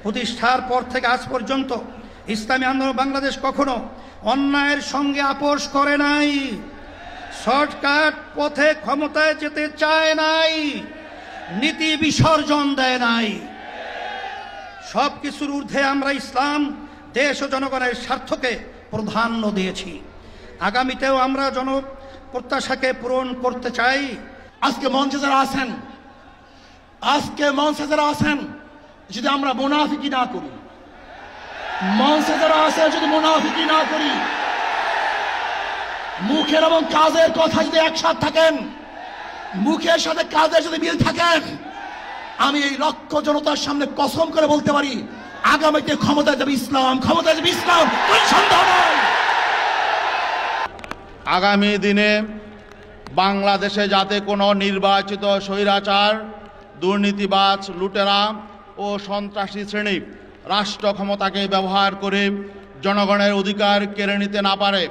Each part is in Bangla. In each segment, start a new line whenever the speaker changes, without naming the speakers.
প্রতিষ্ঠার পর থেকে আজ পর্যন্ত ইসলামী আন্দোলন বাংলাদেশ কখনো অন্যায়ের সঙ্গে আপোষ করে নাই, শর্টকাট পথে ক্ষমতায় যেতে চায় নাই, নীতি বিসর্জন দেয় নাই। সবকিছুর ঊর্ধ্বে আমরা ইসলাম, দেশ ও জনগণের স্বার্থকে প্রাধান্য দিয়েছি। আগামীতেও আমরা জনপ্রত্যাশাকে পূরণ করতে চাই।
আজকে মঞ্চে যারা আছেন, যদি আমরা মুনাফিকি না করি, মঞ্চে যারা আছে যদি মুনাফিকি না করি, মুখের এবং কাজের কথা যদি একসাথে থাকেন, মুখের সাথে কাজের যদি মিল থাকেন, আমি এই লক্ষ জনতার সামনে কসম করে বলতে পারি, আগামীতে ক্ষমতায় যাবে ইসলাম, ক্ষমতায় যাবে ইসলাম, কোনো সন্দেহ নাই।
আগামী দিনে বাংলাদেশে যাতে কোনো নির্বাচিত স্বৈরাচার, দুর্নীতিবাজ, লুটেরা ও সন্ত্রাসী শ্রেণী রাষ্ট্র ক্ষমতাকে ব্যবহার করে জনগণের অধিকার কেড়ে নিতে না পারে,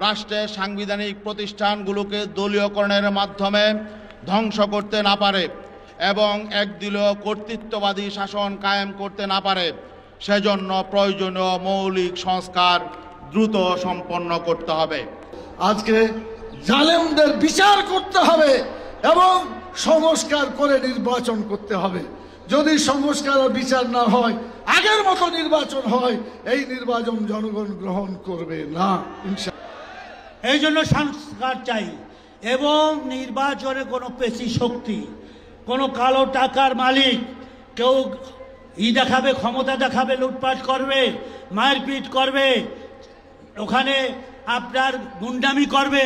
রাষ্ট্রের সাংবিধানিক প্রতিষ্ঠানগুলোকে দলীয়করণের মাধ্যমে ধ্বংস করতে না পারে এবং একদলীয় কর্তৃত্ববাদী শাসন কায়েম করতে না পারে, সেজন্য প্রয়োজনীয় মৌলিক সংস্কার দ্রুত সম্পন্ন করতে হবে।
আজকে জালেমদের বিচার করতে হবে এবং সংস্কার করে নির্বাচন করতে হবে। যদি সংস্কার আর বিচার না হয়, আগের মতো নির্বাচন হয়, এই নির্বাচন জনগণ গ্রহণ করবে না ইনশাআল্লাহ।
এই জন্য সংস্কার চাই এবং নির্বাচনে কোনো পেশি শক্তি, কোনো কালো টাকার মালিক কেউ দেখাবে, ক্ষমতা দেখাবে, লুটপাট করবে, মারপিট করবে, ওখানে আপনার গুন্ডামি করবে।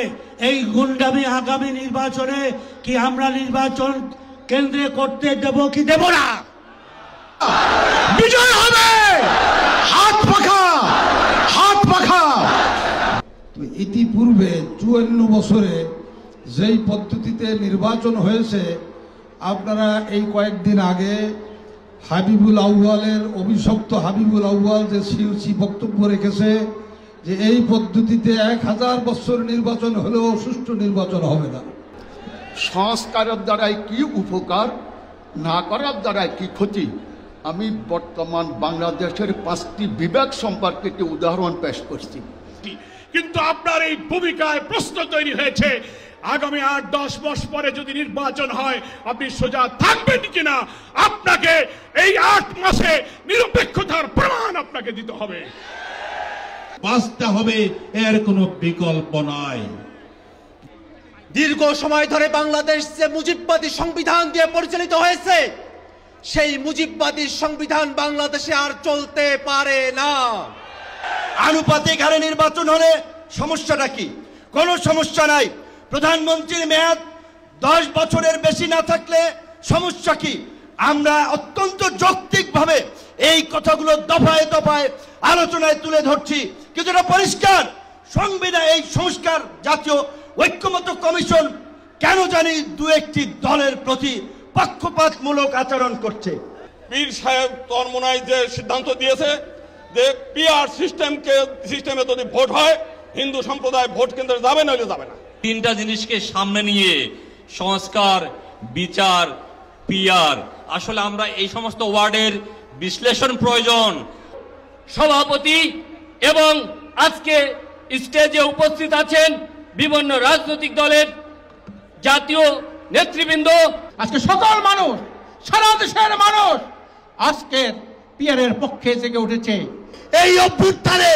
এই গুন্ডামি আগামী নির্বাচনে কি আমরা নির্বাচন কেন্দ্রে করতে দেব কি দেব না?
বিজয় হবে হাত পাখা, হাত পাখা।
ইতিপূর্বে 54 বছরে যেই পদ্ধতিতে নির্বাচন হয়েছে, আপনারা এই কয়েকদিন আগে হাবিবুল আউয়ালের, অভিশপ্ত হাবিবুল আউয়াল যে সিউসি বক্তব্য রেখেছে যে এই পদ্ধতিতে 1000 বছর নির্বাচন হলেও সুষ্ঠু নির্বাচন হবে না।
সংস্কারের দ্বারাই কি উপকার, না করার দ্বারাই কি ক্ষতি, আমি বর্তমান বাংলাদেশের 5টি বিভাগ সম্পর্কে একটি উদাহরণ পেশ করছি।
কিন্তু আপনার এই ভূমিকায় প্রশ্ন তৈরি হয়েছে, আগামী 8-10 মাস পরে যদি নির্বাচন হয় আপনি সোজা থাকবেন কিনা? আপনাকে এই 8 মাসে নিরপেক্ষতার প্রমাণ আপনাকে দিতে হবে,
বাঁচতে হবে, এর কোনো বিকল্প নাই।
দীর্ঘ সময় ধরে বাংলাদেশ যে মুজিববাদী সংবিধান দিয়ে পরিচালিত হয়েছে, সেই মুজিববাদী সংবিধান বাংলাদেশে আর চলতে পারে না।
আনুপাতিক হারে নির্বাচন হলে সমস্যাটা কি? কোনো সমস্যা নাই। প্রধানমন্ত্রীর মেয়াদ 10 বছরের বেশি না থাকলে সমস্যা কি? আমরা অত্যন্ত যৌক্তিকভাবে এই কথাগুলো দফায় দফায় আলোচনায় তুলে ধরছি, কিন্তু এটা পরিষ্কার সংবিধান, এই সংস্কার জাতীয় ঐক্যমত্য কমিশন কেন জানি 2-1টি দলের প্রতি পক্ষপাতমূলক আচরণ করছে।
পীর সাহেব তরমোনায় যে সিদ্ধান্ত দিয়েছে যে পিআর সিস্টেমে যদি ভোট হয়, হিন্দু সম্প্রদায় ভোট কেন্দ্রে যাবে, নইলে যাবে না।
3টা জিনিসকে সামনে নিয়ে সংস্কার, বিচার, পিআর, আসলে আমরা এই সমস্ত ওয়ার্ডের বিশ্লেষণ প্রয়োজন। সভাপতি এবং আজকে স্টেজে উপস্থিত আছেন বিভিন্ন রাজনৈতিক দলের জাতীয় নেতৃবৃন্দ,
আজকে সকল মানুষ, সারা দেশের মানুষ আজকে পিআরের পক্ষে জেগে উঠেছে।
এই অভ্যুত্থানে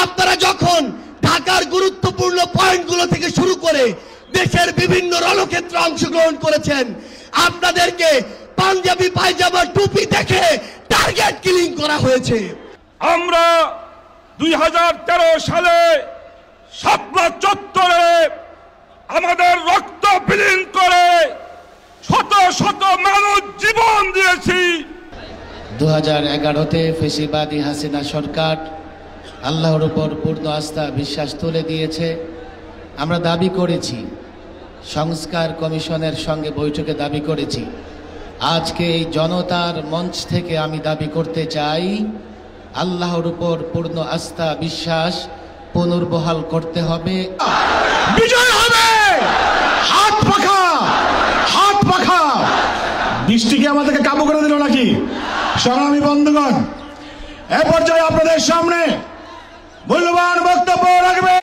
আপনারা যখন ঢাকার গুরুত্বপূর্ণ পয়েন্টগুলো থেকে শুরু করে দেশের বিভিন্ন রণক্ষেত্রে অংশগ্রহণ করেছেন, আপনাদেরকে পাঞ্জাবি পায়জামা টুপি দেখে টার্গেট কিলিং করা হয়েছে।
আমরা 2013 সালে শাপলা চত্বরে আমাদের রক্ত বিলীন করে শত শত মানুষ জীবন দিয়েছি।
2011-তে ফেসিবাদী হাসিনা সরকার আল্লাহর উপর পূর্ণ আস্থা বিশ্বাস তুলে দিয়েছে। আমরা দাবি করেছি, সংস্কার কমিশনের সঙ্গে বৈঠকে দাবি করেছি। আজকে এই জনতার মঞ্চ থেকে আমি দাবি করতে চাই, আল্লাহর উপর পূর্ণ আস্থা বিশ্বাস পুনর্বহাল করতে হবে।
বিজয় হবে হাত পাখা, হাত পাখা। বৃষ্টি কি আমাদেরকে কাবু করে দিল নাকি?
সংগ্রামী বন্ধুগণ, এ পর্যায়ে আপনাদের সামনে মূল্যবান বক্তব্য রাখবেন